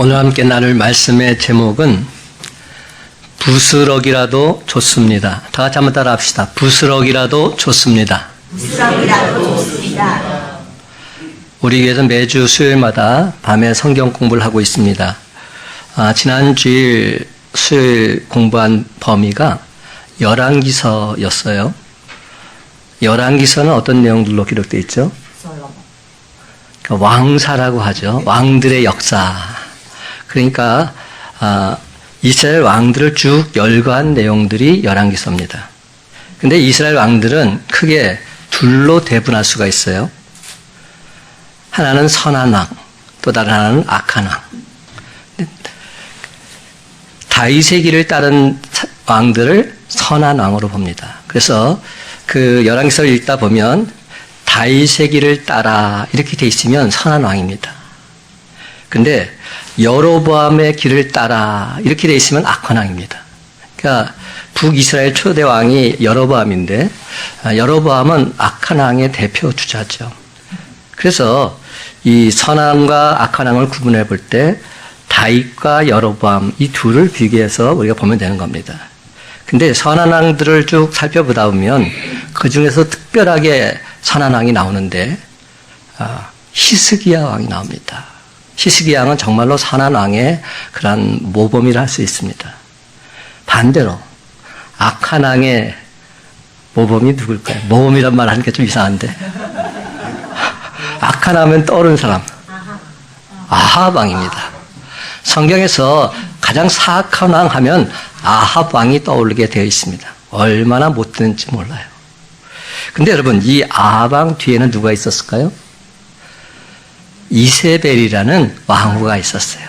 오늘 함께 나눌 말씀의 제목은 부스럭이라도 좋습니다. 다 같이 한번 따라 합시다. 부스럭이라도 좋습니다. 부스럭이라도 좋습니다. 우리 교회에서 매주 수요일마다 밤에 성경 공부를 하고 있습니다. 지난 주일 수요일 공부한 범위가 열왕기서였어요. 열왕기서는 어떤 내용들로 기록되어 있죠? 그러니까 왕사라고 하죠. 왕들의 역사. 그러니까 이스라엘 왕들을 쭉 열거한 내용들이 열왕기서입니다. 근데 이스라엘 왕들은 크게 둘로 대분할 수가 있어요. 하나는 선한 왕, 또 다른 하나는 악한 왕. 다윗의 길을 따른 왕들을 선한 왕으로 봅니다. 그래서 그 열왕기서를 읽다 보면 다윗의 길을 따라 이렇게 돼 있으면 선한 왕입니다. 근데 여로보암의 길을 따라 이렇게 돼 있으면 악한 왕입니다. 그러니까 북이스라엘 초대 왕이 여로보암인데 여로보암은 악한 왕의 대표 주자죠. 그래서 이 선왕과 악한 왕을 구분해 볼 때 다윗과 여로보암 이 둘을 비교해서 우리가 보면 되는 겁니다. 근데 선한 왕들을 쭉 살펴보다 보면 그 중에서 특별하게 선한 왕이 나오는데 히스기야 왕이 나옵니다. 히스기야 왕은 정말로 선한 왕의 그런 모범이라 할 수 있습니다. 반대로 악한 왕의 모범이 누굴까요? 모범이란 말 하니까 좀 이상한데 악한 하면 떠오르는 사람 아합 왕입니다. 성경에서 가장 사악한 왕 하면 아합 왕이 떠오르게 되어 있습니다. 얼마나 못되는지 몰라요. 근데 여러분 이 아합 왕 뒤에는 누가 있었을까요? 이세벨이라는 왕후가 있었어요.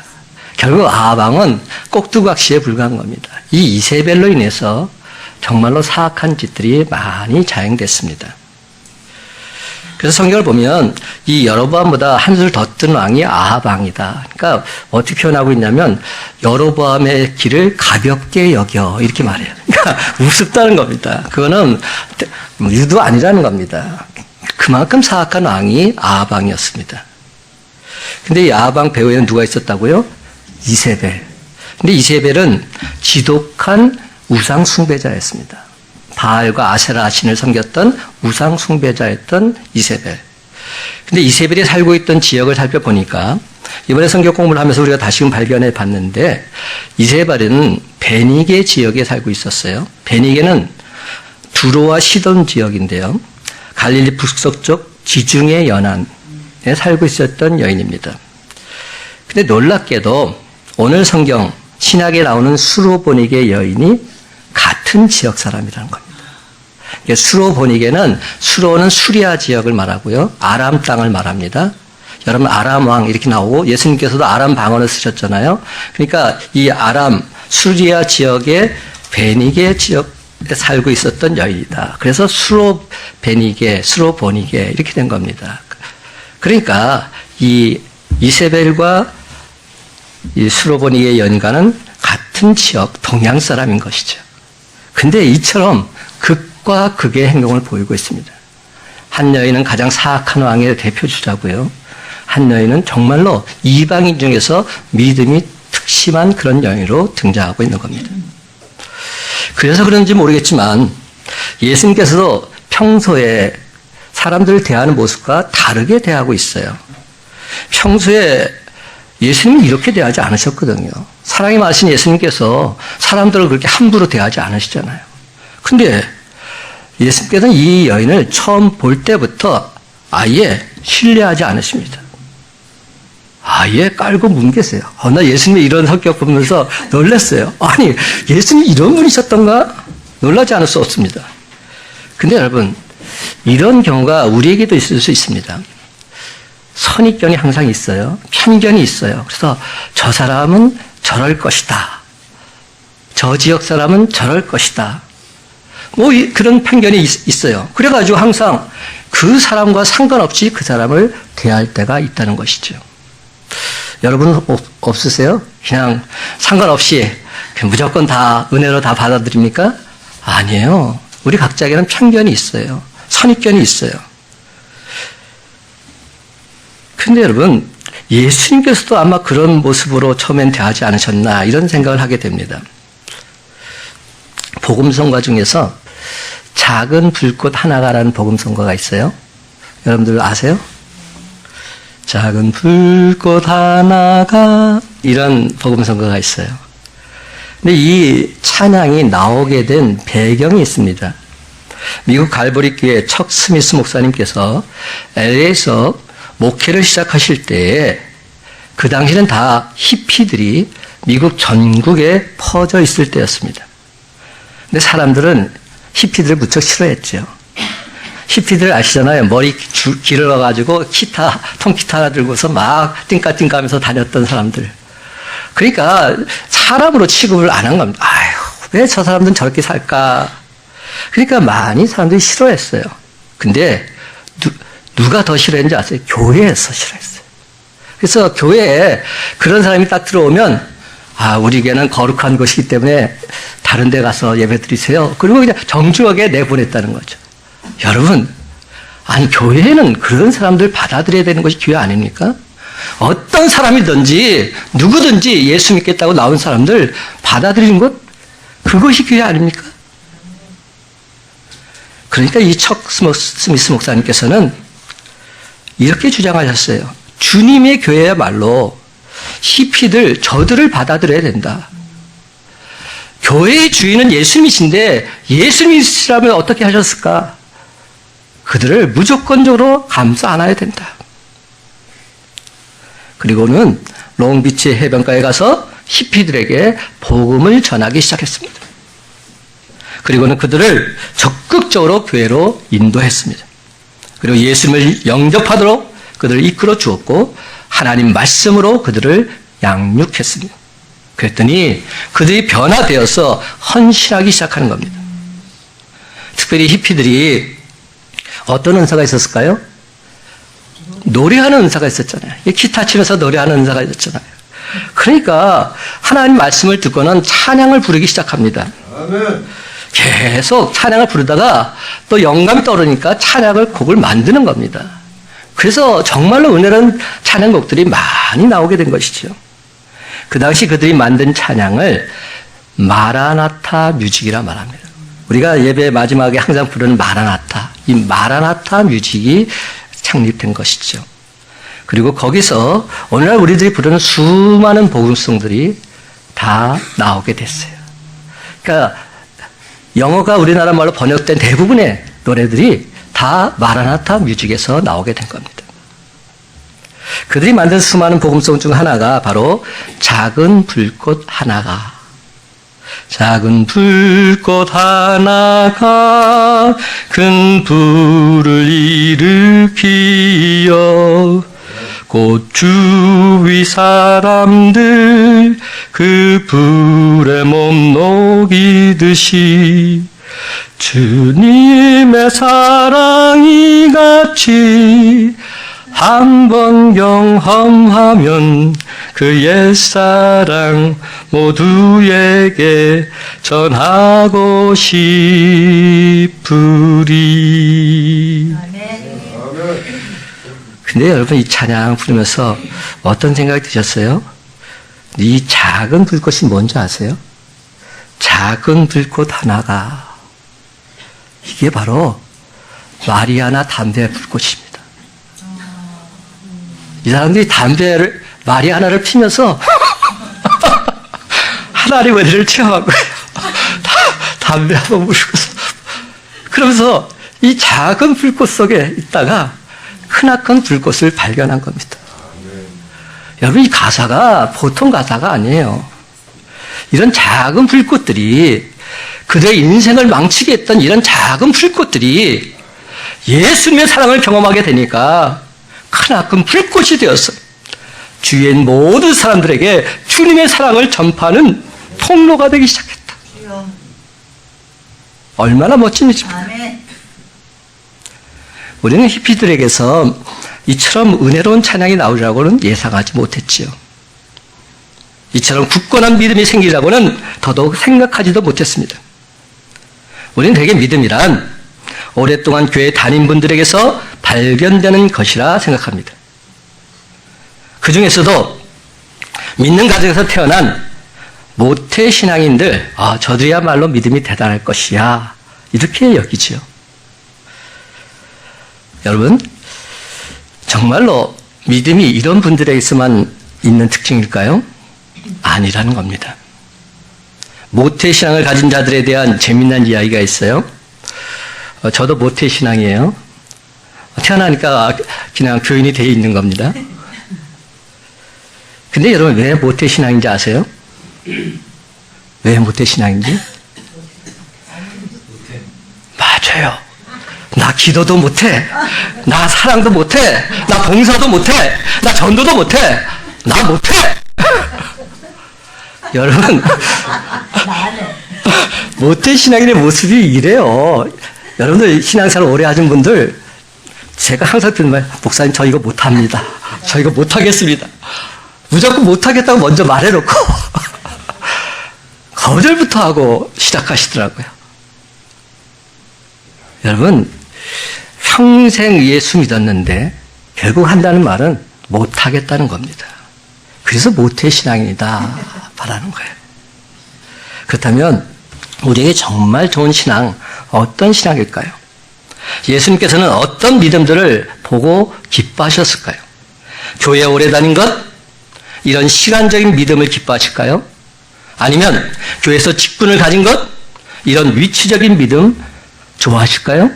결국 아합 왕은 꼭두각시에 불과한 겁니다. 이 이세벨로 인해서 정말로 사악한 짓들이 많이 자행됐습니다. 그래서 성경을 보면 이 여로보암보다 한술 더 뜬 왕이 아합 왕이다. 그러니까 어떻게 표현하고 있냐면 여로보암의 길을 가볍게 여겨 이렇게 말해요. 그러니까 우습다는 겁니다. 그거는 유도 아니라는 겁니다. 그만큼 사악한 왕이 아합 왕이었습니다. 근데 이 아합 왕 배후에는 누가 있었다고요? 이세벨. 근데 이세벨은 지독한 우상 숭배자였습니다. 바알과 아세라 신을 섬겼던 우상 숭배자였던 이세벨. 근데 이세벨이 살고 있던 지역을 살펴보니까 이번에 성경 공부를 하면서 우리가 다시금 발견해 봤는데 이세벨은 베니게 지역에 살고 있었어요. 베니게는 두로와 시돈 지역인데요. 갈릴리 북서쪽 지중해 연안에 살고 있었던 여인입니다. 근데 놀랍게도 오늘 성경 신약에 나오는 수로보니게 여인이 같은 지역 사람이라는 겁니다. 수로보니게는 수로는 수리아 지역을 말하고요. 아람 땅을 말합니다. 여러분 아람 왕 이렇게 나오고 예수님께서도 아람 방언을 쓰셨잖아요. 그러니까 이 아람 수리아 지역의 베니게 지역에 살고 있었던 여인이다. 그래서 수로베니게, 수로보니게 이렇게 된 겁니다. 그러니까 이 이세벨과 이 수로보니게 여인과는 같은 지역 동양 사람인 것이죠. 근데 이처럼 극과 극의 행동을 보이고 있습니다. 한 여인은 가장 사악한 왕의 대표 주자고요. 한 여인은 정말로 이방인 중에서 믿음이 특심한 그런 여인으로 등장하고 있는 겁니다. 그래서 그런지 모르겠지만 예수님께서도 평소에 사람들을 대하는 모습과 다르게 대하고 있어요. 평소에 예수님은 이렇게 대하지 않으셨거든요. 사랑이 많으신 예수님께서 사람들을 그렇게 함부로 대하지 않으시잖아요. 근데 예수님께서는 이 여인을 처음 볼 때부터 아예 신뢰하지 않으십니다. 아예 깔고 뭉개세요. 나 예수님의 이런 성격 보면서 놀랐어요. 아니, 예수님이 이런 분이셨던가? 놀라지 않을 수 없습니다. 근데 여러분, 이런 경우가 우리에게도 있을 수 있습니다. 선입견이 항상 있어요. 편견이 있어요. 그래서 저 사람은 저럴 것이다. 저 지역 사람은 저럴 것이다. 그런 편견이 있어요. 그래가지고 항상 그 사람과 상관없이 그 사람을 대할 때가 있다는 것이죠. 여러분 없으세요? 그냥 상관없이 무조건 다 은혜로 다 받아들입니까? 아니에요. 우리 각자에게는 편견이 있어요. 선입견이 있어요. 근데 여러분 예수님께서도 아마 그런 모습으로 처음엔 대하지 않으셨나 이런 생각을 하게 됩니다. 복음성가 중에서 작은 불꽃 하나가라는 복음성가가 있어요. 여러분들 아세요? 작은 불꽃 하나가 이런 복음성가가 있어요. 근데 이 찬양이 나오게 된 배경이 있습니다. 미국 갈보리 교회 척 스미스 목사님께서 LA에서 목회를 시작하실 때에 그 당시는 다 히피들이 미국 전국에 퍼져 있을 때였습니다. 근데 사람들은 히피들을 무척 싫어했죠. 히피들 아시잖아요. 머리 길러가지고 통기타 하나 들고서 막 띵까띵까 하면서 다녔던 사람들. 그러니까 사람으로 취급을 안 한 겁니다. 아유, 왜 저 사람들은 저렇게 살까? 그러니까 많이 사람들이 싫어했어요. 근데 누가 더 싫어했는지 아세요? 교회에서 싫어했어요. 그래서 교회에 그런 사람이 딱 들어오면 우리 교회는 거룩한 것이기 때문에 다른 데 가서 예배 드리세요. 그리고 그냥 정중하게 내보냈다는 거죠. 여러분, 아니 교회는 그런 사람들 받아들여야 되는 것이 교회 아닙니까? 어떤 사람이든지 누구든지 예수 믿겠다고 나온 사람들 받아들이는 것, 그것이 교회 아닙니까? 그러니까 이 척 스미스 목사님께서는 이렇게 주장하셨어요. 주님의 교회야말로 히피들, 저들을 받아들여야 된다. 교회의 주인은 예수님이신데 예수님이시라면 어떻게 하셨을까? 그들을 무조건적으로 감싸 안아야 된다. 그리고는 롱비치 해변가에 가서 히피들에게 복음을 전하기 시작했습니다. 그리고는 그들을 적극적으로 교회로 인도했습니다. 그리고 예수님을 영접하도록 그들을 이끌어 주었고 하나님 말씀으로 그들을 양육했습니다. 그랬더니 그들이 변화되어서 헌신하기 시작하는 겁니다. 특별히 히피들이 어떤 은사가 있었을까요? 노래하는 은사가 있었잖아요. 기타 치면서 노래하는 은사가 있었잖아요. 그러니까 하나님 말씀을 듣고는 찬양을 부르기 시작합니다. 아멘. 계속 찬양을 부르다가 또 영감이 떠오르니까 곡을 만드는 겁니다. 그래서 정말로 은혜로운 찬양곡들이 많이 나오게 된 것이죠. 그 당시 그들이 만든 찬양을 마라나타 뮤직이라 말합니다. 우리가 예배 마지막에 항상 부르는 마라나타, 이 마라나타 뮤직이 창립된 것이죠. 그리고 거기서 오늘날 우리들이 부르는 수많은 복음송들이 다 나오게 됐어요. 그러니까 영어가 우리나라 말로 번역된 대부분의 노래들이 다 마라나타 뮤직에서 나오게 된 겁니다. 그들이 만든 수많은 복음송 중 하나가 바로 작은 불꽃 하나가. 작은 불꽃 하나가 큰 불을 일으키어 곧 주위 사람들 그 불에 몸 녹이듯이 주님의 사랑이 같이 한 번 경험하면 그 옛사랑 모두에게 전하고 싶으리. 근데 여러분 이 찬양 부르면서 어떤 생각이 드셨어요? 이 작은 불꽃이 뭔지 아세요? 작은 불꽃 하나가 이게 바로 마리아나 담배 불꽃입니다. 이 사람들이 마리아나를 피면서 하나님 은혜를 체험한 거예요. 담배 한번 물고서 그러면서 이 작은 불꽃 속에 있다가 크나큰 불꽃을 발견한 겁니다. 여러분 이 가사가 보통 가사가 아니에요. 이런 작은 불꽃들이 그들의 인생을 망치게 했던 이런 작은 불꽃들이 예수님의 사랑을 경험하게 되니까 크나큰 불꽃이 되었어요. 주위에 있는 모든 사람들에게 주님의 사랑을 전파하는 통로가 되기 시작했다. 얼마나 멋진 일입니까? 우리는 히피들에게서 이처럼 은혜로운 찬양이 나오리라고는 예상하지 못했지요. 이처럼 굳건한 믿음이 생기라고는 더더욱 생각하지도 못했습니다. 우리는 대개 믿음이란 오랫동안 교회 다닌 분들에게서 발견되는 것이라 생각합니다. 그 중에서도 믿는 가정에서 태어난 모태신앙인들, 저들이야말로 믿음이 대단할 것이야. 이렇게 여기죠. 여러분, 정말로 믿음이 이런 분들에게서만 있는 특징일까요? 아니라는 겁니다. 모태신앙을 가진 자들에 대한 재미난 이야기가 있어요. 저도 모태신앙이에요. 태어나니까 그냥 교인이 되어 있는 겁니다. 근데 여러분, 왜 모태신앙인지 아세요? 왜 모태신앙인지? 맞아요. 나 기도도 못해. 나 사랑도 못해. 나 봉사도 못해. 나 전도도 못해. 나 못해. 여러분, 모태신앙인의 모습이 이래요. 여러분들 신앙생활 오래 하신 분들, 제가 항상 듣는 말, 목사님 저 이거 못합니다. 저 이거 못하겠습니다. 무조건 못하겠다고 먼저 말해놓고 거절부터 하고 시작하시더라고요. 여러분, 평생 예수 믿었는데 결국 한다는 말은 못하겠다는 겁니다. 그래서 모태신앙이다 말하는 거예요. 그렇다면 우리에게 정말 좋은 신앙, 어떤 신앙일까요? 예수님께서는 어떤 믿음들을 보고 기뻐하셨을까요? 교회에 오래 다닌 것? 이런 시간적인 믿음을 기뻐하실까요? 아니면 교회에서 직분을 가진 것? 이런 위치적인 믿음 좋아하실까요?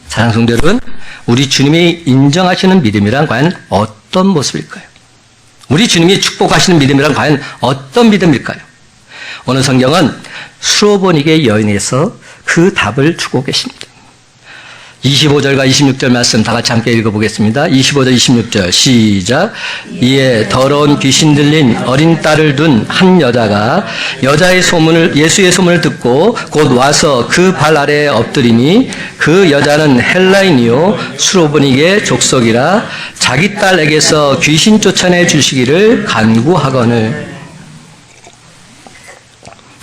사랑하는 성도 여러분, 우리 주님이 인정하시는 믿음이란 과연 어떤 모습일까요? 우리 주님이 축복하시는 믿음이란 과연 어떤 믿음일까요? 오늘 성경은 수로보니게 여인에서 그 답을 주고 계십니다. 25절과 26절 말씀 다 같이 함께 읽어보겠습니다. 25절, 26절 시작. 이에 더러운 귀신 들린 어린 딸을 둔 한 여자가 예수의 소문을 듣고 곧 와서 그 발 아래에 엎드리니 그 여자는 헬라인이요 수로보니게 족속이라 자기 딸에게서 귀신 쫓아내 주시기를 간구하거늘.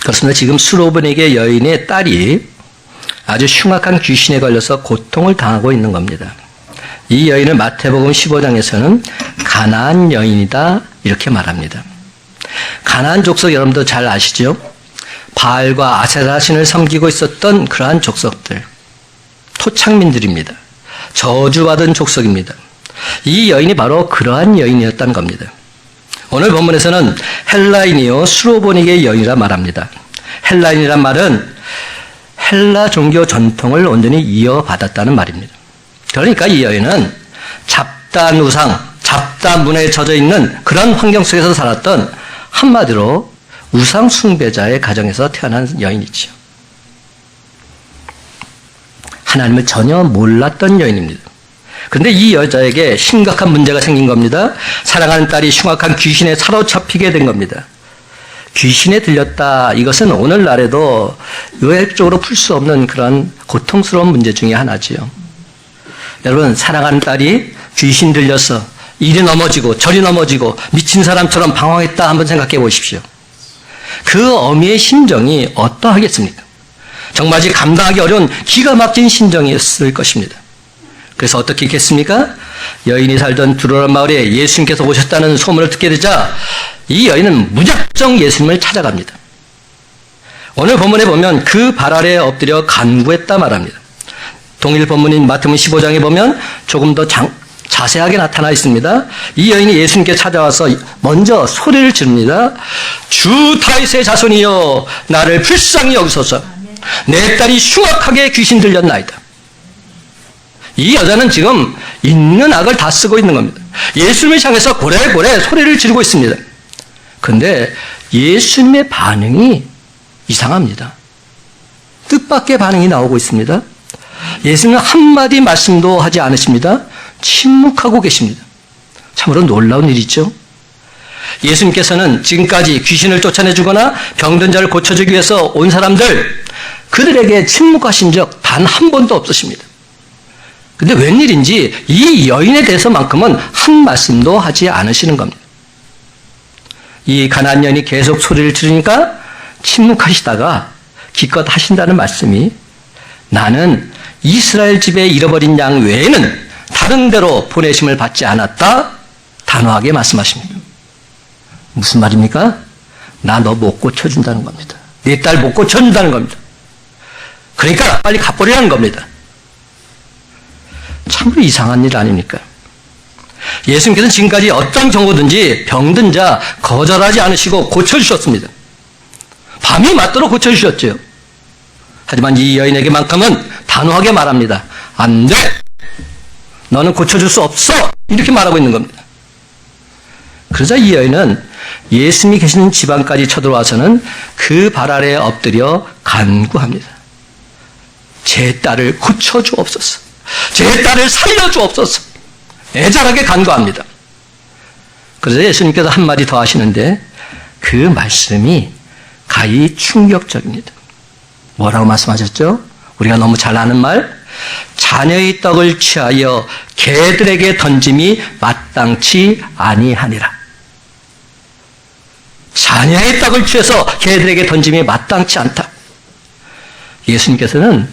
그렇습니다. 지금 수로보니게 여인의 딸이 아주 흉악한 귀신에 걸려서 고통을 당하고 있는 겁니다. 이 여인을 마태복음 15장에서는 가나안 여인이다 이렇게 말합니다. 가나안 족속 여러분도 잘 아시죠? 바알과 아세라 신을 섬기고 있었던 그러한 족속들, 토착민들입니다. 저주받은 족속입니다. 이 여인이 바로 그러한 여인이었다는 겁니다. 오늘 본문에서는 헬라인이요 수로보니게 여인이라 말합니다. 헬라인이란 말은 헬라 종교 전통을 온전히 이어받았다는 말입니다. 그러니까 이 여인은 잡다한 우상, 잡다한 문화에 젖어 있는 그런 환경 속에서 살았던 한마디로 우상 숭배자의 가정에서 태어난 여인이죠. 하나님을 전혀 몰랐던 여인입니다. 그런데 이 여자에게 심각한 문제가 생긴 겁니다. 사랑하는 딸이 흉악한 귀신에 사로잡히게 된 겁니다. 귀신에 들렸다. 이것은 오늘날에도 의학적으로 풀 수 없는 그런 고통스러운 문제 중에 하나지요. 여러분, 사랑하는 딸이 귀신 들려서 이리 넘어지고 저리 넘어지고 미친 사람처럼 방황했다 한번 생각해 보십시오. 그 어미의 심정이 어떠하겠습니까? 정말 감당하기 어려운 기가 막힌 심정이었을 것입니다. 그래서 어떻게 했겠습니까? 여인이 살던 두로란 마을에 예수님께서 오셨다는 소문을 듣게 되자 이 여인은 무작정 예수님을 찾아갑니다. 오늘 본문에 보면 그 발 아래에 엎드려 간구했다 말합니다. 동일 본문인 마태복음 15장에 보면 조금 더 자세하게 나타나 있습니다. 이 여인이 예수님께 찾아와서 먼저 소리를 지릅니다. 주 다윗의 자손이여 나를 불쌍히 여기소서. 내 딸이 흉악하게 귀신 들렸나이다. 이 여자는 지금 있는 악을 다 쓰고 있는 겁니다. 예수님을 향해서 고래고래 소리를 지르고 있습니다. 그런데 예수님의 반응이 이상합니다. 뜻밖의 반응이 나오고 있습니다. 예수님은 한마디 말씀도 하지 않으십니다. 침묵하고 계십니다. 참으로 놀라운 일이죠. 예수님께서는 지금까지 귀신을 쫓아내주거나 병든 자를 고쳐주기 위해서 온 사람들, 그들에게 침묵하신 적 단 한 번도 없으십니다. 근데 웬일인지 이 여인에 대해서만큼은 한 말씀도 하지 않으시는 겁니다. 이 가나안 여인이 계속 소리를 지르니까 침묵하시다가 기껏 하신다는 말씀이 나는 이스라엘 집에 잃어버린 양 외에는 다른 데로 보내심을 받지 않았다. 단호하게 말씀하십니다. 무슨 말입니까? 나 너 못 고쳐준다는 겁니다. 네 딸 못 고쳐준다는 겁니다. 그러니까 빨리 갚으려는 겁니다. 참으로 이상한 일 아닙니까? 예수님께서는 지금까지 어떤 경우든지 병든 자 거절하지 않으시고 고쳐주셨습니다. 밤이 맞도록 고쳐주셨죠. 하지만 이 여인에게만큼은 단호하게 말합니다. 안 돼! 너는 고쳐줄 수 없어! 이렇게 말하고 있는 겁니다. 그러자 이 여인은 예수님이 계시는 집안까지 쳐들어와서는 그 발 아래에 엎드려 간구합니다. 제 딸을 고쳐주옵소서. 제 딸을 살려주옵소서. 애절하게 간구합니다. 그래서 예수님께서 한마디 더 하시는데 그 말씀이 가히 충격적입니다. 뭐라고 말씀하셨죠? 우리가 너무 잘 아는 말, 자녀의 떡을 취하여 개들에게 던짐이 마땅치 아니하니라. 자녀의 떡을 취해서 개들에게 던짐이 마땅치 않다. 예수님께서는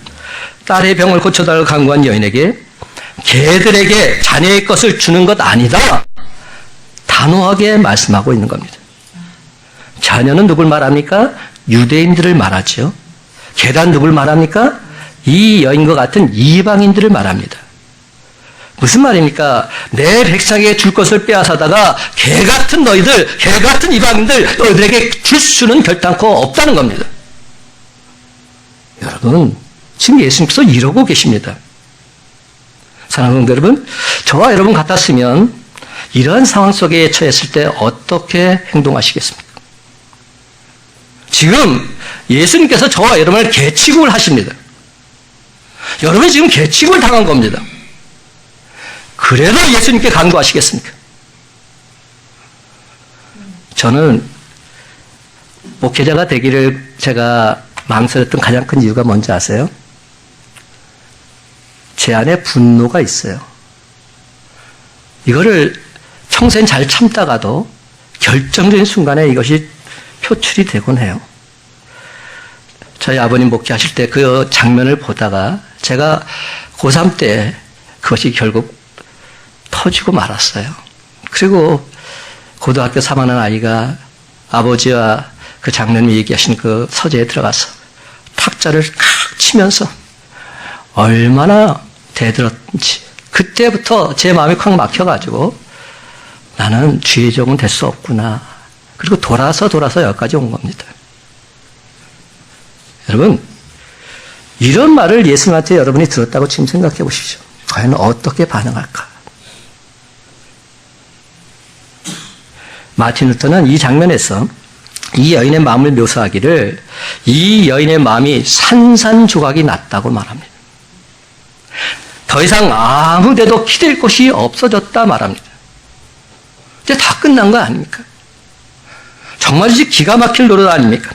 딸의 병을 고쳐달라고 간구한 여인에게 개들에게 자녀의 것을 주는 것 아니다. 단호하게 말씀하고 있는 겁니다. 자녀는 누굴 말합니까? 유대인들을 말하죠. 개란 누굴 말합니까? 이 여인과 같은 이방인들을 말합니다. 무슨 말입니까? 내 백성에게 줄 것을 빼앗아다가 개 같은 너희들, 개 같은 이방인들 너희들에게 줄 수는 결단코 없다는 겁니다. 여러분, 지금 예수님께서 이러고 계십니다. 사랑하는 성도 여러분, 저와 여러분 같았으면 이러한 상황 속에 처했을 때 어떻게 행동하시겠습니까? 지금 예수님께서 저와 여러분을 개취급을 하십니다. 여러분이 지금 개취급을 당한 겁니다. 그래도 예수님께 간구하시겠습니까? 저는 목회자가 되기를 제가 망설였던 가장 큰 이유가 뭔지 아세요? 제 안에 분노가 있어요. 이거를 평생 잘 참다가도 결정적인 순간에 이것이 표출이 되곤 해요. 저희 아버님 목회하실 때 그 장면을 보다가 제가 고3 때 그것이 결국 터지고 말았어요. 그리고 고등학교 3학년 아이가 아버지와 그 장로님이 얘기하신 그 서재에 들어가서 탁자를 칵 치면서 얼마나 대들었는지 그때부터 제 마음이 콱 막혀가지고 나는 주의 종은 될 수 없구나. 그리고 돌아서 여기까지 온 겁니다. 여러분, 이런 말을 예수님한테 여러분이 들었다고 지금 생각해 보십시오. 과연 어떻게 반응할까? 마틴 루터는 이 장면에서 이 여인의 마음을 묘사하기를 이 여인의 마음이 산산조각이 났다고 말합니다. 더 이상 아무 데도 기댈 곳이 없어졌다 말합니다. 이제 다 끝난 거 아닙니까? 정말이지 기가 막힐 노릇 아닙니까?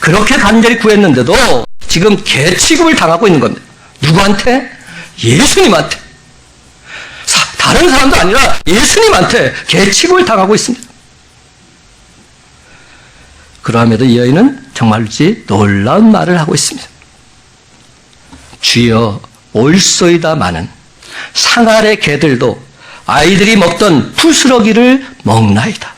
그렇게 간절히 구했는데도 지금 개취급을 당하고 있는 겁니다. 누구한테? 예수님한테. 다른 사람도 아니라 예수님한테 개취급을 당하고 있습니다. 그러함에도 이 여인은 정말이지 놀라운 말을 하고 있습니다. 주여 올소이다마는 상아래 개들도 아이들이 먹던 부스러기를 먹나이다.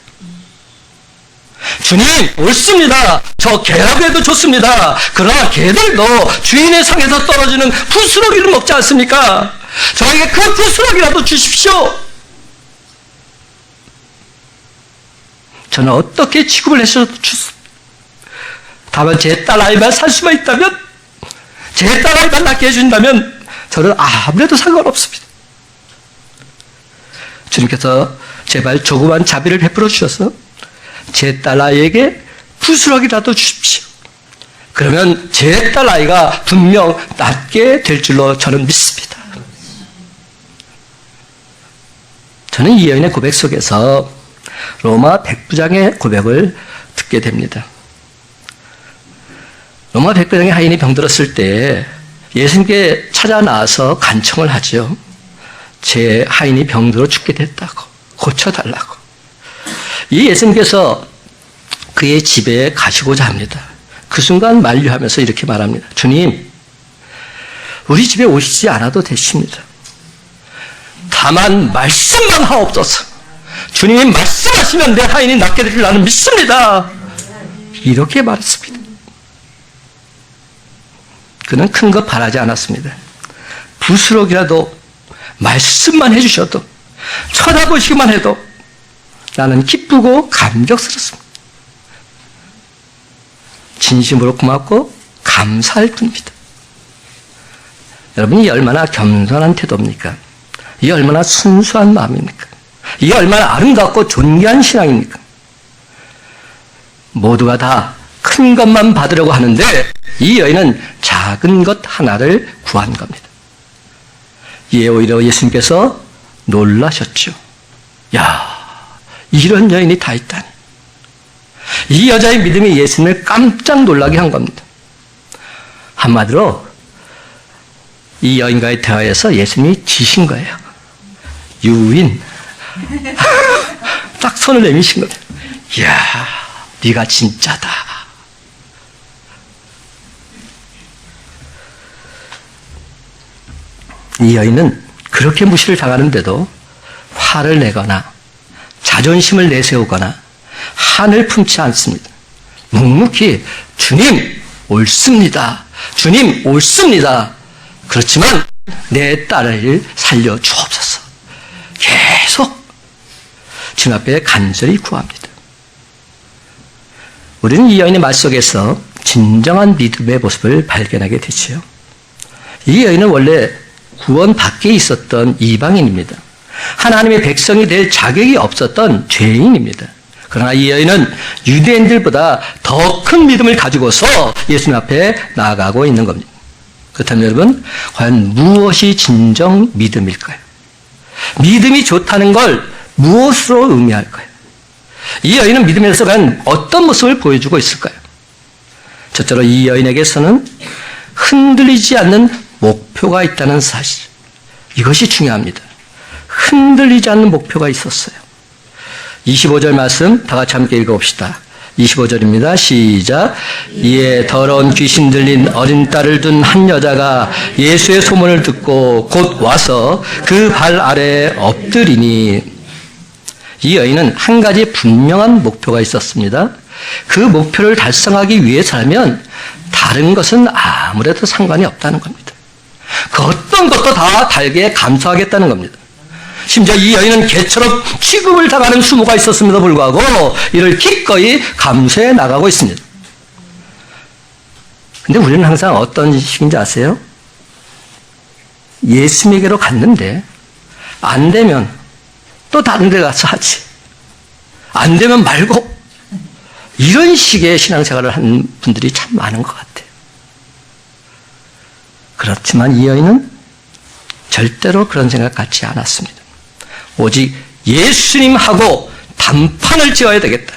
주님, 옳습니다. 저 개라고 해도 좋습니다. 그러나 개들도 주인의 상에서 떨어지는 부스러기를 먹지 않습니까? 저에게 그 부스러기라도 주십시오. 저는 어떻게 취급을 해서도 주습니다. 다만 제 딸 아이만 살 수만 있다면, 제 딸 아이만 낫게 해준다면 저는 아무래도 상관없습니다. 주님께서 제발 조그만 자비를 베풀어 주셔서 제 딸 아이에게 부스러기라도 주십시오. 그러면 제 딸 아이가 분명 낫게 될 줄로 저는 믿습니다. 저는 이 여인의 고백 속에서 로마 백부장의 고백을 듣게 됩니다. 로마 백부장의 하인이 병들었을 때 예수님께 찾아 나와서 간청을 하죠. 제 하인이 병들어 죽게 됐다고, 고쳐달라고. 이 예수님께서 그의 집에 가시고자 합니다. 그 순간 만류하면서 이렇게 말합니다. 주님, 우리 집에 오시지 않아도 되십니다. 다만 말씀만 하옵소서. 주님이 말씀하시면 내 하인이 낫게 되길 나는 믿습니다. 이렇게 말했습니다. 그는 큰 것 바라지 않았습니다. 부스럭이라도 말씀만 해주셔도, 쳐다보시기만 해도 나는 기쁘고 감격스럽습니다. 진심으로 고맙고 감사할 뿐입니다. 여러분, 이 얼마나 겸손한 태도입니까? 이 얼마나 순수한 마음입니까? 이 얼마나 아름답고 존귀한 신앙입니까? 모두가 다 큰 것만 받으려고 하는데 이 여인은 작은 것 하나를 구한 겁니다. 이에 오히려 예수님께서 놀라셨죠. 야, 이런 여인이 다 있다니. 이 여자의 믿음이 예수님을 깜짝 놀라게 한 겁니다. 한마디로 이 여인과의 대화에서 예수님이 지신 거예요. 유인. 딱 손을 내미신 겁니다. 이야, 네가 진짜다. 이 여인은 그렇게 무시를 당하는데도 화를 내거나 자존심을 내세우거나 한을 품지 않습니다. 묵묵히 주님 옳습니다. 주님 옳습니다. 그렇지만 내 딸을 살려 주옵소서. 계속 주님 앞에 간절히 구합니다. 우리는 이 여인의 말 속에서 진정한 믿음의 모습을 발견하게 되지요. 이 여인은 원래 구원 밖에 있었던 이방인입니다. 하나님의 백성이 될 자격이 없었던 죄인입니다. 그러나 이 여인은 유대인들보다 더 큰 믿음을 가지고서 예수님 앞에 나아가고 있는 겁니다. 그렇다면 여러분, 과연 무엇이 진정 믿음일까요? 믿음이 좋다는 걸 무엇으로 의미할까요? 이 여인은 믿음에서 과연 어떤 모습을 보여주고 있을까요? 첫째로 이 여인에게서는 흔들리지 않는 목표가 있다는 사실. 이것이 중요합니다. 흔들리지 않는 목표가 있었어요. 25절 말씀 다 같이 함께 읽어봅시다. 25절입니다. 시작. 이에 더러운 귀신 들린 어린 딸을 둔 한 여자가 예수의 소문을 듣고 곧 와서 그 발 아래에 엎드리니. 이 여인은 한 가지 분명한 목표가 있었습니다. 그 목표를 달성하기 위해서라면 다른 것은 아무래도 상관이 없다는 겁니다. 그 어떤 것도 다 달게 감수하겠다는 겁니다. 심지어 이 여인은 개처럼 취급을 당하는 수모가 있었음에도 불구하고 이를 기꺼이 감수해 나가고 있습니다. 근데 우리는 항상 어떤 식인지 아세요? 예수님에게로 갔는데 안 되면 또 다른 데 가서 하지. 안 되면 말고. 이런 식의 신앙생활을 하는 분들이 참 많은 것 같아요. 그렇지만 이 여인은 절대로 그런 생각 갖지 않았습니다. 오직 예수님하고 단판을 지어야 되겠다.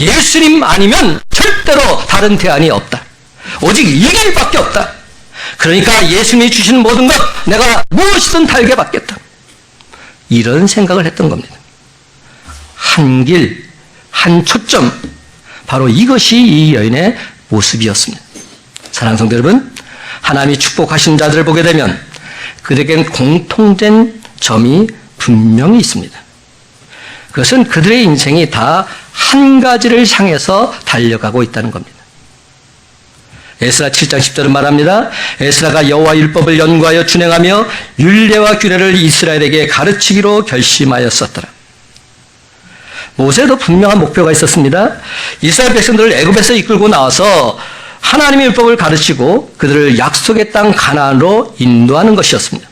예수님 아니면 절대로 다른 대안이 없다. 오직 이 길밖에 없다. 그러니까 예수님이 주시는 모든 것 내가 무엇이든 달게 받겠다. 이런 생각을 했던 겁니다. 한 길, 한 초점, 바로 이것이 이 여인의 모습이었습니다. 사랑하는 성도 여러분, 하나님이 축복하신 자들을 보게 되면 그들에겐 공통된 점이 분명히 있습니다. 그것은 그들의 인생이 다 한 가지를 향해서 달려가고 있다는 겁니다. 에스라 7장 10절은 말합니다. 에스라가 여호와 율법을 연구하여 준행하며 율례와 규례를 이스라엘에게 가르치기로 결심하였었더라. 모세도 분명한 목표가 있었습니다. 이스라엘 백성들을 애굽에서 이끌고 나와서 하나님의 율법을 가르치고 그들을 약속의 땅 가나안으로 인도하는 것이었습니다.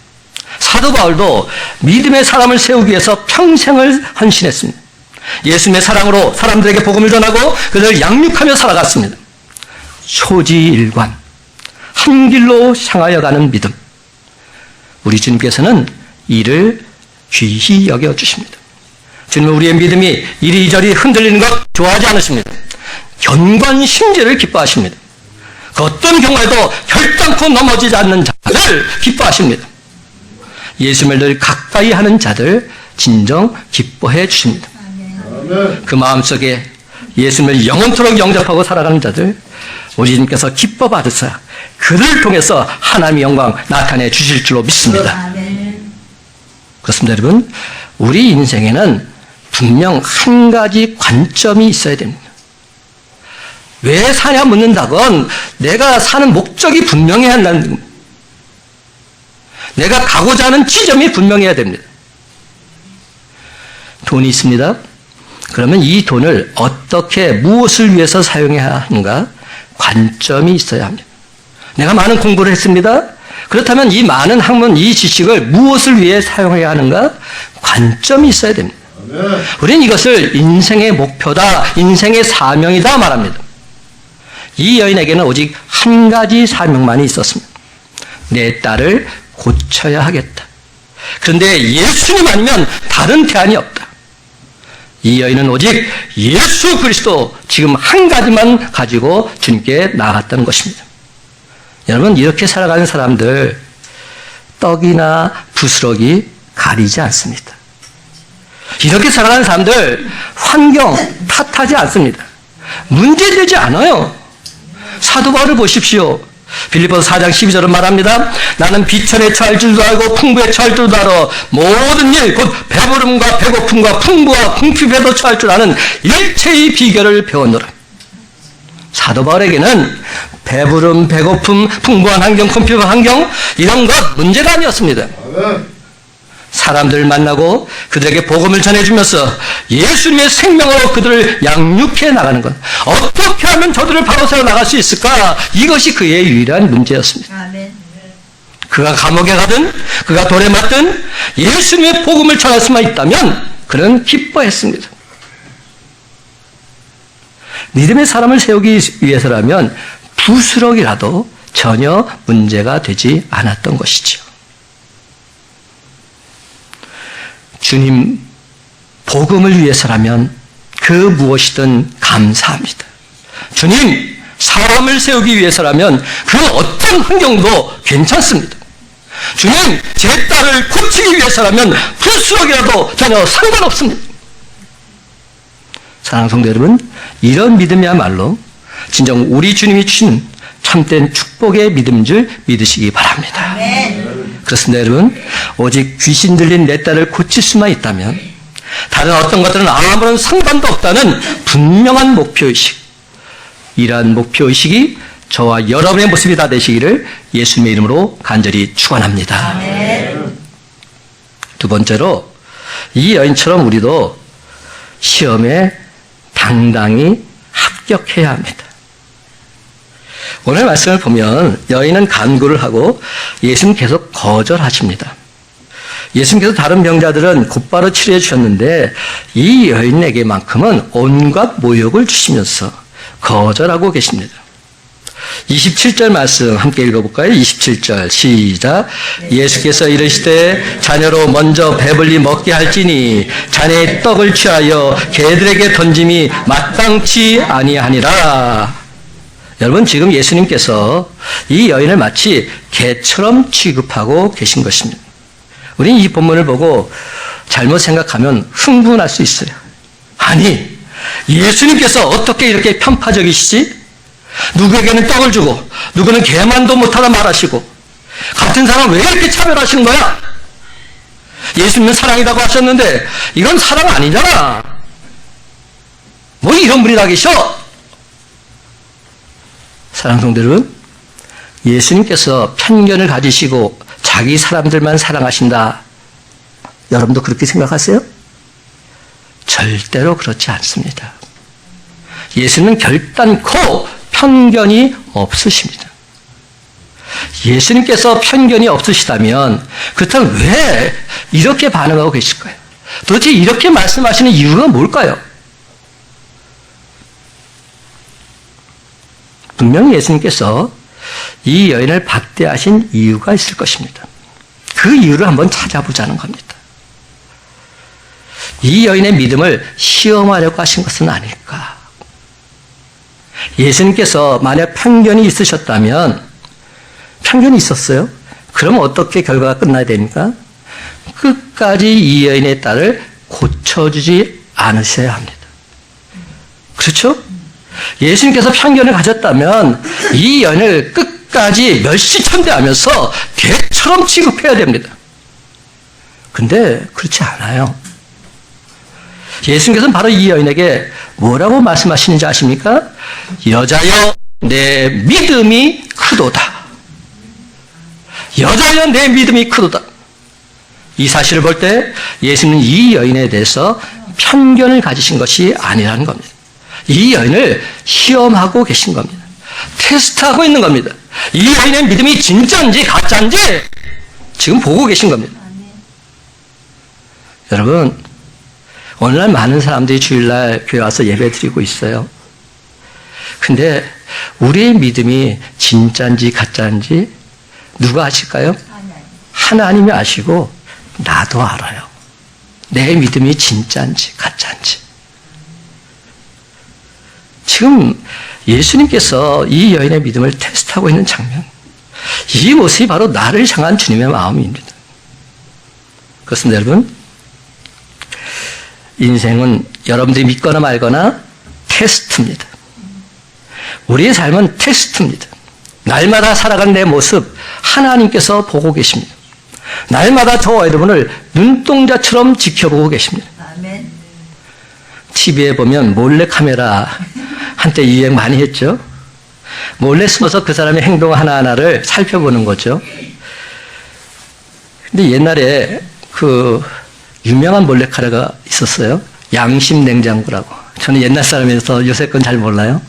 사도 바울도 믿음의 사람을 세우기 위해서 평생을 헌신했습니다. 예수님의 사랑으로 사람들에게 복음을 전하고 그들을 양육하며 살아갔습니다. 초지일관, 한 길로 향하여 가는 믿음. 우리 주님께서는 이를 귀히 여겨주십니다. 주님은 우리의 믿음이 이리저리 흔들리는 것 좋아하지 않으십니다. 견관심지를 기뻐하십니다. 그 어떤 경우에도 결단코 넘어지지 않는 자를 기뻐하십니다. 예수님을 늘 가까이 하는 자들 진정 기뻐해 주십니다. 그 마음속에 예수님을 영원토록 영접하고 살아가는 자들 우리 주님께서 기뻐 받으사 그들을 통해서 하나님의 영광 나타내 주실 줄로 믿습니다. 그렇습니다. 여러분, 우리 인생에는 분명 한 가지 관점이 있어야 됩니다. 왜 사냐 묻는다건 내가 사는 목적이 분명해야 한다는 겁니다. 내가 가고자 하는 지점이 분명해야 됩니다. 돈이 있습니다. 그러면 이 돈을 어떻게 무엇을 위해서 사용해야 하는가 관점이 있어야 합니다. 내가 많은 공부를 했습니다. 그렇다면 이 많은 학문, 이 지식을 무엇을 위해 사용해야 하는가 관점이 있어야 됩니다. 우리는 이것을 인생의 목표다, 인생의 사명이다 말합니다. 이 여인에게는 오직 한 가지 사명만이 있었습니다. 내 딸을 고쳐야 하겠다. 그런데 예수님 아니면 다른 대안이 없다. 이 여인은 오직 예수 그리스도 지금 한 가지만 가지고 주님께 나아갔다는 것입니다. 여러분, 이렇게 살아가는 사람들 떡이나 부스러기 가리지 않습니다. 이렇게 살아가는 사람들 환경 탓하지 않습니다. 문제되지 않아요. 사도 바울을 보십시오. 빌립보서 4장 12절은 말합니다. 나는 비천에 처할 줄도 알고 풍부에 처할 줄도 알아. 모든 일 곧 배부름과 배고픔과 풍부와 궁핍에도 처할 줄 아는 일체의 비결을 배웠노라. 사도 바울에게는 배부름, 배고픔, 풍부한 환경, 궁핍한 환경 이런 것 문제가 아니었습니다. 사람들을 만나고 그들에게 복음을 전해주면서 예수님의 생명으로 그들을 양육해 나가는 것. 어떻게 하면 저들을 바로 세워 나갈 수 있을까? 이것이 그의 유일한 문제였습니다. 아멘. 그가 감옥에 가든 그가 돌에 맞든 예수님의 복음을 전할 수만 있다면 그는 기뻐했습니다. 믿음의 사람을 세우기 위해서라면 부스럭이라도 전혀 문제가 되지 않았던 것이지요. 주님 복음을 위해서라면 그 무엇이든 감사합니다. 주님 사람을 세우기 위해서라면 그 어떤 환경도 괜찮습니다. 주님 제 딸을 고치기 위해서라면 부스럭이라도 전혀 상관없습니다. 사랑하는 성도 여러분, 이런 믿음이야말로 진정 우리 주님이 주신 참된 축복의 믿음인 줄 믿으시기 바랍니다. 아멘. 그렇습니다, 여러분. 오직 귀신 들린 내 딸을 고칠 수만 있다면 다른 어떤 것들은 아무런 상관도 없다는 분명한 목표의식, 이러한 목표의식이 저와 여러분의 모습이 다 되시기를 예수님의 이름으로 간절히 축원합니다. 아멘. 두 번째로 이 여인처럼 우리도 시험에 당당히 합격해야 합니다. 오늘 말씀을 보면 여인은 간구를 하고 예수님 계속 거절하십니다. 예수님께서 다른 병자들은 곧바로 치료해 주셨는데 이 여인에게만큼은 온갖 모욕을 주시면서 거절하고 계십니다. 27절 말씀 함께 읽어볼까요? 27절 시작. 예수께서 이르시되 자녀로 먼저 배불리 먹게 할지니 자네의 떡을 취하여 개들에게 던짐이 마땅치 아니하니라. 여러분, 지금 예수님께서 이 여인을 마치 개처럼 취급하고 계신 것입니다. 우리는 이 본문을 보고 잘못 생각하면 흥분할 수 있어요. 아니, 예수님께서 어떻게 이렇게 편파적이시지? 누구에게는 떡을 주고 누구는 개만도 못하다 말하시고 같은 사람 왜 이렇게 차별하시는 거야? 예수님은 사랑이라고 하셨는데 이건 사랑 아니잖아. 뭐 이런 분이 다 계셔? 사랑하는 성도 여러분, 예수님께서 편견을 가지시고 자기 사람들만 사랑하신다. 여러분도 그렇게 생각하세요? 절대로 그렇지 않습니다. 예수님은 결단코 편견이 없으십니다. 예수님께서 편견이 없으시다면 그렇다면 왜 이렇게 반응하고 계실까요? 도대체 이렇게 말씀하시는 이유가 뭘까요? 분명히 예수님께서 이 여인을 박대하신 이유가 있을 것입니다. 그 이유를 한번 찾아보자는 겁니다. 이 여인의 믿음을 시험하려고 하신 것은 아닐까? 예수님께서 만약 편견이 있으셨다면, 편견이 있었어요? 그럼 어떻게 결과가 끝나야 됩니까? 끝까지 이 여인의 딸을 고쳐주지 않으셔야 합니다. 그렇죠? 예수님께서 편견을 가졌다면 이 여인을 끝까지 멸시천대하면서 개처럼 취급해야 됩니다. 근데 그렇지 않아요. 예수님께서는 바로 이 여인에게 뭐라고 말씀하시는지 아십니까? 여자여, 내 믿음이 크도다. 여자여, 내 믿음이 크도다. 이 사실을 볼 때 예수님은 이 여인에 대해서 편견을 가지신 것이 아니라는 겁니다. 이 여인을 시험하고 계신 겁니다. 테스트하고 있는 겁니다. 이 여인의 믿음이 진짜인지 가짜인지 지금 보고 계신 겁니다. 여러분, 오늘날 많은 사람들이 주일날 교회 와서 예배 드리고 있어요. 근데 우리의 믿음이 진짜인지 가짜인지 누가 아실까요? 하나님이 아시고 나도 알아요. 내 믿음이 진짜인지 가짜인지. 지금 예수님께서 이 여인의 믿음을 테스트하고 있는 장면, 이 모습이 바로 나를 향한 주님의 마음입니다. 그렇습니다, 여러분. 인생은 여러분들이 믿거나 말거나 테스트입니다. 우리의 삶은 테스트입니다. 날마다 살아가는 내 모습 하나님께서 보고 계십니다. 날마다 저와 여러분을 눈동자처럼 지켜보고 계십니다. 아멘. TV에 보면 몰래카메라 한때 유행 많이 했죠. 몰래 숨어서 그 사람의 행동 하나하나를 살펴보는 거죠. 근데 옛날에 그 유명한 몰래카메라가 있었어요. 양심 냉장고라고. 저는 옛날 사람이라서 요새 건 잘 몰라요.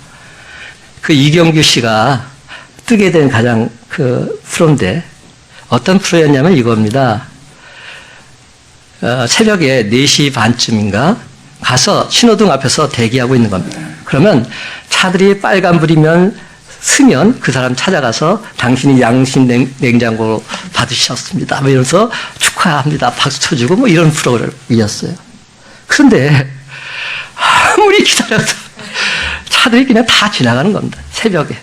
그 이경규 씨가 뜨게 된 가장 그 프로인데 어떤 프로였냐면 이겁니다. 새벽에 4시 반쯤인가 가서 신호등 앞에서 대기하고 있는 겁니다. 그러면 차들이 빨간불이면 쓰면 그 사람 찾아가서 당신이 양심 냉장고 받으셨습니다. 뭐 이러면서 축하합니다. 박수 쳐주고 뭐 이런 프로그램이었어요. 그런데 아무리 기다려도 차들이 그냥 다 지나가는 겁니다. 새벽에.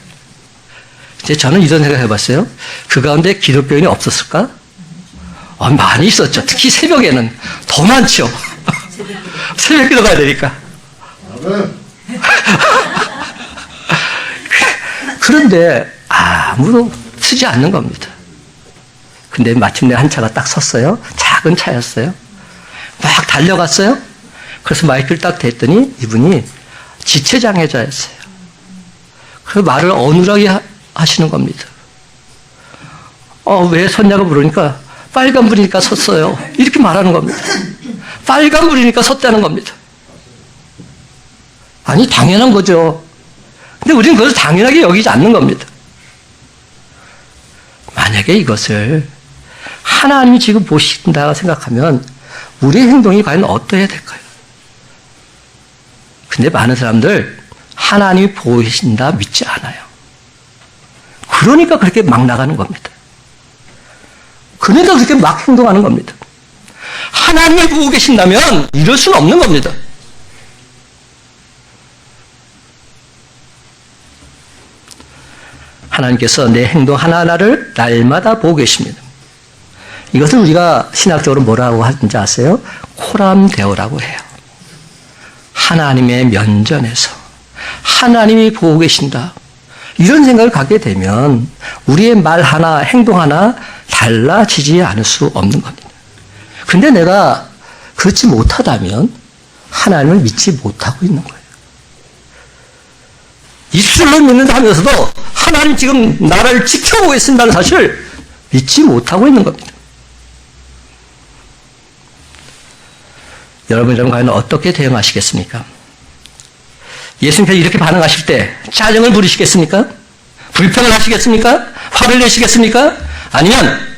이제 저는 이런 생각 해봤어요. 그 가운데 기독교인이 없었을까? 많이 있었죠. 특히 새벽에는 더 많죠. 새벽 기도 가야 되니까. 그런데 아무도 쓰지 않는 겁니다. 근데 마침내 한 차가 딱 섰어요. 작은 차였어요. 막 달려갔어요. 그래서 마이크를 딱 댔더니 이분이 지체장애자였어요. 그래서 말을 어눌하게 하시는 겁니다. 왜 섰냐고 물으니까 빨간불이니까 섰어요. 이렇게 말하는 겁니다. 빨간불이니까 섰다는 겁니다. 아니, 당연한 거죠. 근데 우리는 그것을 당연하게 여기지 않는 겁니다. 만약에 이것을 하나님이 지금 보신다 생각하면 우리의 행동이 과연 어떠해야 될까요? 근데 많은 사람들 하나님이 보신다 믿지 않아요. 그러니까 그렇게 막 나가는 겁니다. 그러니까 그렇게 막 행동하는 겁니다. 하나님이 보고 계신다면 이럴 수는 없는 겁니다. 하나님께서 내 행동 하나하나를 날마다 보고 계십니다. 이것을 우리가 신학적으로 뭐라고 하는지 아세요? 코람데오라고 해요. 하나님의 면전에서 하나님이 보고 계신다. 이런 생각을 갖게 되면 우리의 말 하나, 행동 하나 달라지지 않을 수 없는 겁니다. 근데 내가 그렇지 못하다면 하나님을 믿지 못하고 있는 거예요. 입술로 믿는다 하면서도 하나님 지금 나를 지켜보고 있습니다는 사실을 믿지 못하고 있는 겁니다. 여러분 과연 어떻게 대응하시겠습니까? 예수님께서 이렇게 반응하실 때 짜증을 부리시겠습니까? 불평을 하시겠습니까? 화를 내시겠습니까? 아니면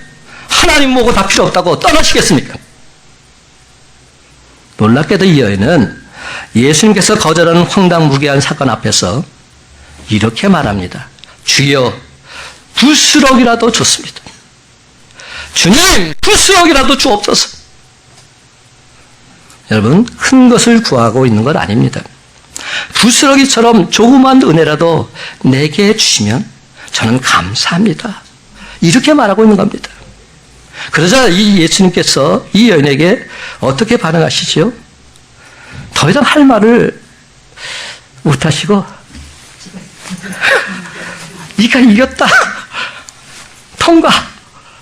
하나님 보고 다 필요 없다고 떠나시겠습니까? 놀랍게도 이 여인은 예수님께서 거절하는 황당무계한 사건 앞에서 이렇게 말합니다. 주여, 부스럭이라도 좋습니다. 주님, 부스럭이라도 주옵소서. 여러분, 큰 것을 구하고 있는 건 아닙니다. 부스러기처럼 조그만 은혜라도 내게 주시면 저는 감사합니다. 이렇게 말하고 있는 겁니다. 그러자 이 예수님께서 이 여인에게 어떻게 반응하시죠? 더 이상 할 말을 못하시고 네가 이겼다. 통과.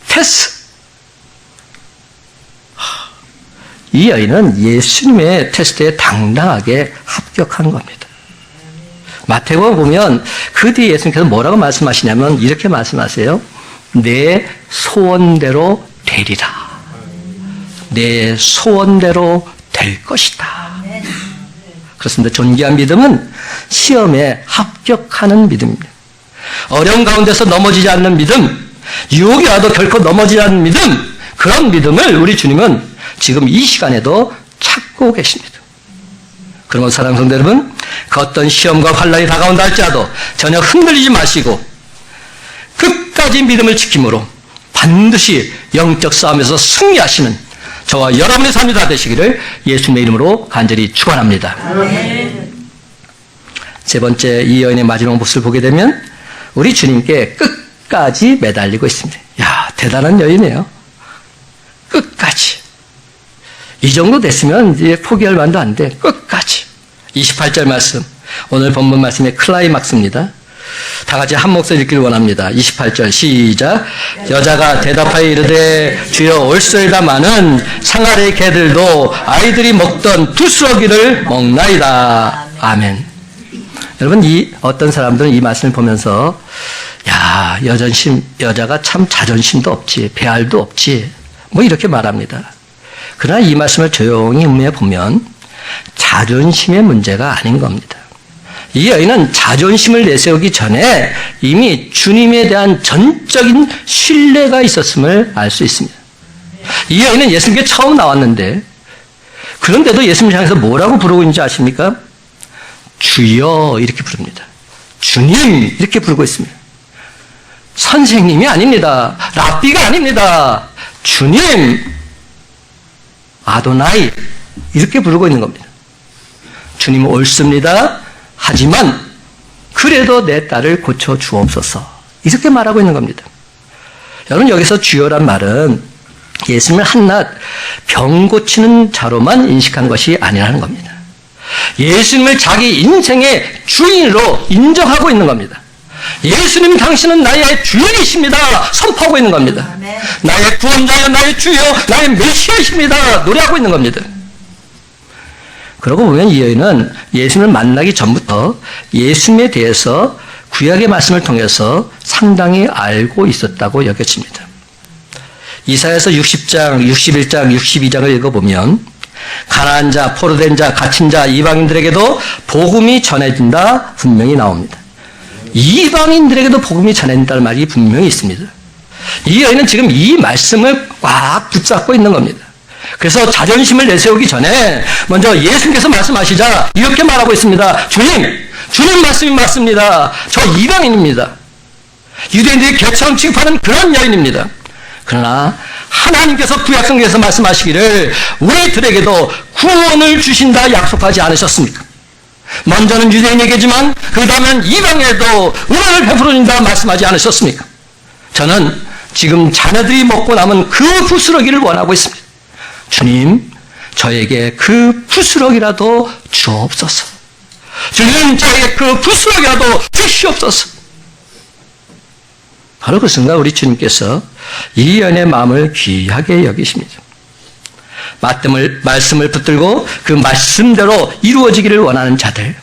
패스. 이 여인은 예수님의 테스트에 당당하게 합격한 겁니다. 마태복음 보면 그 뒤에 예수님께서 뭐라고 말씀하시냐면 이렇게 말씀하세요. 내 소원대로 되리라. 내 소원대로 될 것이다. 그렇습니다. 존귀한 믿음은 시험에 합격하는 믿음입니다. 어려운 가운데서 넘어지지 않는 믿음, 유혹이 와도 결코 넘어지지 않는 믿음, 그런 믿음을 우리 주님은 지금 이 시간에도 찾고 계십니다. 그러면 사랑하는 성도 여러분, 그 어떤 시험과 환난이 다가온다 할지라도 전혀 흔들리지 마시고 끝까지 믿음을 지킴으로 반드시 영적 싸움에서 승리하시는 저와 여러분의 삶이 다 되시기를 예수님의 이름으로 간절히 축원합니다. 세 번째, 이 여인의 마지막 모습을 보게 되면 우리 주님께 끝까지 매달리고 있습니다. 야, 대단한 여인이에요. 끝까지. 이 정도 됐으면 이제 포기할 만도 안 돼. 끝까지. 28절 말씀. 오늘 본문 말씀의 클라이막스입니다. 다 같이 한 목소리 읽기를 원합니다. 28절 시작. 여자가 대답하여 이르되 주여 올소이다마는 상아리의 개들도 아이들이 먹던 부스러기를 먹나이다. 아멘. 여러분, 이 어떤 사람들은 이 말씀을 보면서 야, 여자가 참 자존심도 없지, 배알도 없지, 뭐 이렇게 말합니다. 그러나 이 말씀을 조용히 음미해 보면 자존심의 문제가 아닌 겁니다. 이 여인은 자존심을 내세우기 전에 이미 주님에 대한 전적인 신뢰가 있었음을 알 수 있습니다. 이 여인은 예수님께 처음 나왔는데 그런데도 예수님 향해서 뭐라고 부르고 있는지 아십니까? 주여 이렇게 부릅니다. 주님 이렇게 부르고 있습니다. 선생님이 아닙니다. 랍비가 아닙니다. 주님, 아도나이 이렇게 부르고 있는 겁니다. 주님 옳습니다. 하지만 그래도 내 딸을 고쳐 주옵소서 이렇게 말하고 있는 겁니다. 여러분, 여기서 주여란 말은 예수님을 한낱 병 고치는 자로만 인식한 것이 아니라는 겁니다. 예수님을 자기 인생의 주인으로 인정하고 있는 겁니다. 예수님 당신은 나의 주인이십니다. 선포하고 있는 겁니다. 아멘. 나의 구원자여, 나의 주여, 나의 메시아이십니다. 노래하고 있는 겁니다. 그러고 보면 이 여인은 예수님을 만나기 전부터 예수님에 대해서 구약의 말씀을 통해서 상당히 알고 있었다고 여겨집니다. 이사야서 60장, 61장, 62장을 읽어보면 가난한 자, 포로된 자, 갇힌 자, 이방인들에게도 복음이 전해진다 분명히 나옵니다. 이방인들에게도 복음이 전해진다는 말이 분명히 있습니다. 이 여인은 지금 이 말씀을 꽉 붙잡고 있는 겁니다. 그래서 자존심을 내세우기 전에 먼저 예수님께서 말씀하시자 이렇게 말하고 있습니다. 주님 말씀이 맞습니다. 저 이방인입니다. 유대인들이 개처럼 취급하는 그런 여인입니다. 그러나 하나님께서 구약성경에서 말씀하시기를 우리들에게도 구원을 주신다 약속하지 않으셨습니까? 먼저는 유대인에게지만 그 다음엔 이방에도 은혜를 베풀어 준다 말씀하지 않으셨습니까? 저는 지금 자녀들이 먹고 남은 그 부스러기를 원하고 있습니다. 주님, 저에게 그 부스러기라도 주옵소서. 주님, 저에게 그 부스러기라도 주시옵소서. 바로 그 순간 우리 주님께서 이 여인의 마음을 귀하게 여기십니다. 말씀을 붙들고 그 말씀대로 이루어지기를 원하는 자들,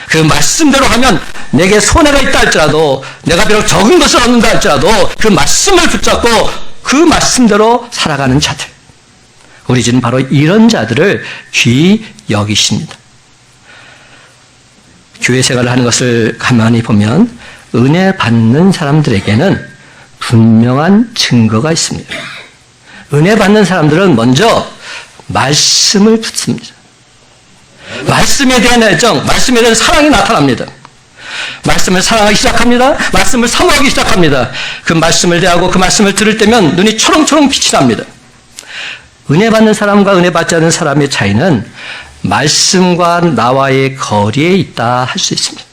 그 말씀대로 하면 내게 손해가 있다 할지라도, 내가 비록 적은 것을 얻는다 할지라도 그 말씀을 붙잡고 그 말씀대로 살아가는 자들, 우리 주는 바로 이런 자들을 귀히 여기십니다. 교회 생활을 하는 것을 가만히 보면 은혜 받는 사람들에게는 분명한 증거가 있습니다. 은혜 받는 사람들은 먼저 말씀을 붙습니다. 말씀에 대한 애정, 말씀에 대한 사랑이 나타납니다. 말씀을 사랑하기 시작합니다. 말씀을 사모하기 시작합니다. 그 말씀을 대하고 그 말씀을 들을 때면 눈이 초롱초롱 빛이 납니다. 은혜 받는 사람과 은혜 받지 않는 사람의 차이는 말씀과 나와의 거리에 있다 할 수 있습니다.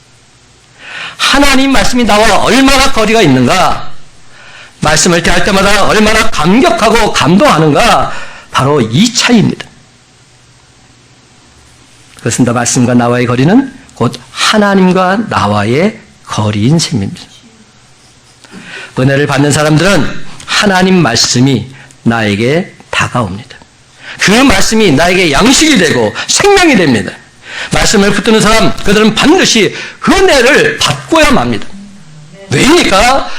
하나님 말씀이 나와 얼마나 거리가 있는가, 말씀을 대할 때마다 얼마나 감격하고 감동하는가, 바로 이 차이입니다. 그렇습니다. 말씀과 나와의 거리는 곧 하나님과 나와의 거리인 셈입니다. 은혜를 받는 사람들은 하나님 말씀이 나에게 다가옵니다. 그 말씀이 나에게 양식이 되고 생명이 됩니다. 말씀을 붙드는 사람, 그들은 반드시 은혜를 받고야 합니다. 왜입니까?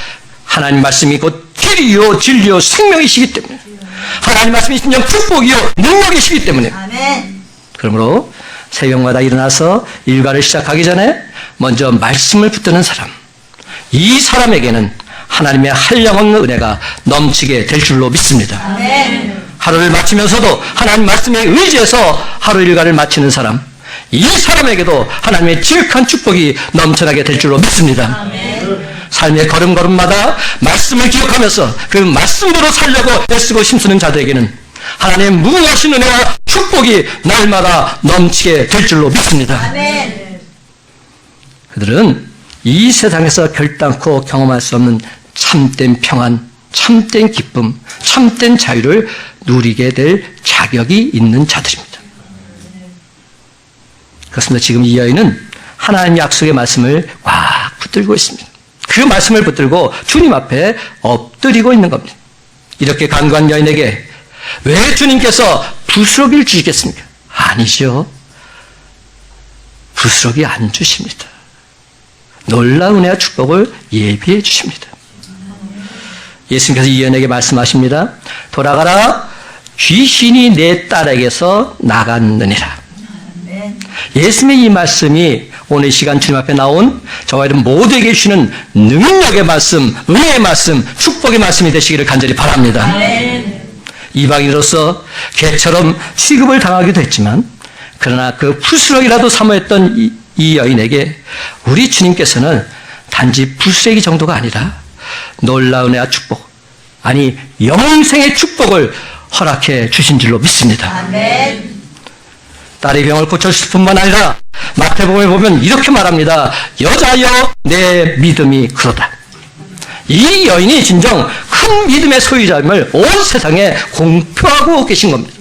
하나님 말씀이 곧 길이요 진리요 생명이시기 때문에, 하나님 말씀이 진정 축복이요 능력이시기 때문에. 아멘. 그러므로 새벽마다 일어나서 일과를 시작하기 전에 먼저 말씀을 붙드는 사람, 이 사람에게는 하나님의 한량없는 은혜가 넘치게 될 줄로 믿습니다. 아멘. 하루를 마치면서도 하나님 말씀에 의지해서 하루 일과를 마치는 사람, 이 사람에게도 하나님의 지극한 축복이 넘쳐나게 될 줄로 믿습니다. 아멘. 삶의 걸음걸음마다 말씀을 기억하면서 그 말씀대로 살려고 애쓰고 힘쓰는 자들에게는 하나님의 무궁하신 은혜와 축복이 날마다 넘치게 될 줄로 믿습니다. 아멘. 그들은 이 세상에서 결단코 경험할 수 없는 참된 평안, 참된 기쁨, 참된 자유를 누리게 될 자격이 있는 자들입니다. 그렇습니다. 지금 이 여인은 하나님 약속의 말씀을 꽉 붙들고 있습니다. 그 말씀을 붙들고 주님 앞에 엎드리고 있는 겁니다. 이렇게 간구한 여인에게 왜 주님께서 부스러기를 주시겠습니까? 아니죠. 부스러기 안 주십니다. 놀라운 은혜와 축복을 예비해 주십니다. 예수님께서 이 여인에게 말씀하십니다. 돌아가라, 귀신이 내 딸에게서 나갔느니라. 예수님의 이 말씀이 오늘 이 시간 주님 앞에 나온 저와 여러분 모두에게 주시는 능력의 말씀, 은혜의 말씀, 축복의 말씀이 되시기를 간절히 바랍니다. 이방인으로서 개처럼 취급을 당하기도 했지만, 그러나 그 부스러기라도 사모했던 이 여인에게 우리 주님께서는 단지 부스러기 정도가 아니라 놀라운 은혜와 축복, 아니 영생의 축복을 허락해 주신 줄로 믿습니다. 아멘. 딸의 병을 고쳐주실 뿐만 아니라 마태복음에 보면 이렇게 말합니다. 여자여 내 믿음이 그러다. 이 여인이 진정 큰 믿음의 소유자임을 온 세상에 공표하고 계신 겁니다.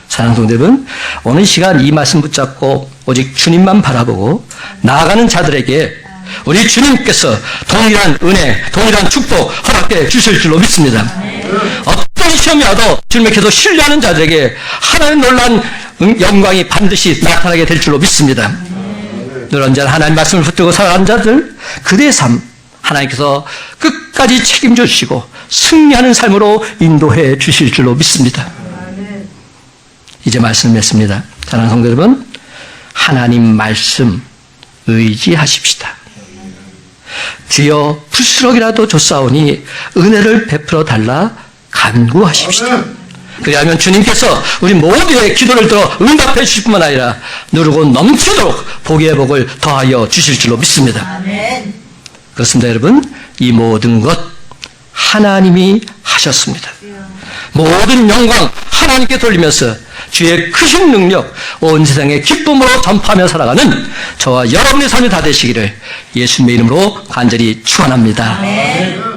사랑하는 성도 여러분, 오늘 시간 이 말씀 붙잡고 오직 주님만 바라보고 나아가는 자들에게 우리 주님께서 동일한 은혜, 동일한 축복 허락해 주실 줄로 믿습니다. 어떤 시험이 와도 주님을 계속 신뢰하는 자들에게 하나님 놀라운 영광이 반드시 나타나게 될 줄로 믿습니다. 늘 언제나 하나님 말씀을 붙들고 살아가는 자들, 그들의 삶 하나님께서 끝까지 책임져 주시고 승리하는 삶으로 인도해 주실 줄로 믿습니다. 이제 말씀을 맺습니다. 사랑하는 성도 여러분, 하나님 말씀 의지하십시다. 주여 부스럭이라도 줬사오니 은혜를 베풀어 달라 간구하십시다. 그리하면 주님께서 우리 모두의 기도를 들어 응답해 주실 뿐만 아니라 누르고 넘치도록 복의 복을 더하여 주실 줄로 믿습니다. 아멘. 그렇습니다. 여러분, 이 모든 것 하나님이 하셨습니다. 모든 영광 하나님께 돌리면서 주의 크신 능력 온 세상에 기쁨으로 전파하며 살아가는 저와 여러분의 삶이 다 되시기를 예수님의 이름으로 간절히 축원합니다. 아멘.